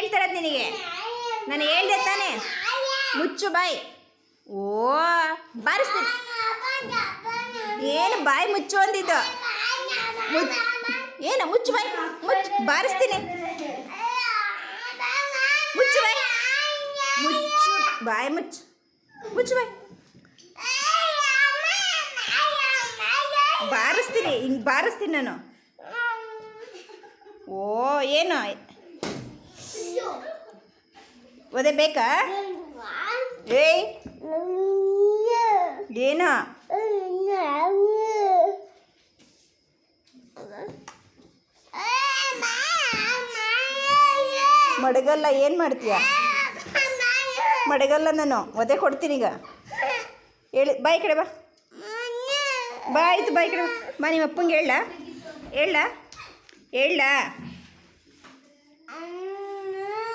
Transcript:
ಹೇಳ್ತಾರದು ನಿನಗೆ. ನಾನು ಹೇಳ್ದೆ ತಾನೆ, ಮುಚ್ಚು ಬಾಯಿ. ಓ ಬಾರಿಸ್ತೀನಿ. ಏನು ಬಾಯಿ ಮುಚ್ಚು ಅಂದಿದ್ದು? ಏನು ಮುಚ್ಚು ಬಾಯಿ, ಮುಚ್ಚು, ಬಾರಿಸ್ತೀನಿ. ಮುಚ್ಚು ಬಾಯಿ, ಮುಚ್ಚು ಬಾಯಿ, ಮುಚ್ಚು, ಮುಚ್ಚು ಬಾಯಿ. ಬಾರಿಸ್ತೀನಿ, ಹಿಂಗೆ ಬಾರಿಸ್ತೀನಿ ನಾನು. ಓ ಏನು ಒದೆ ಬೇಕಾ? ಏಯ್ ಏನು ಮಡಗಲ್ಲ? ಏನು ಮಾಡ್ತೀಯ? ಮಡಗಲ್ಲ ನಾನು, ಒದೆ ಕೊಡ್ತೀನಿ ಈಗ. ಹೇಳಿ ಬಾಯಿ ಕಡೆ ಬಾ. ಬಾ ಆಯ್ತು, ಬಾಯಿ ಕಡೆ ಬಾ. ನಿಮ್ಮ ಅಪ್ಪಂಗೆ ಹೇಳ, ಹೇಳ, ಹೇಳ.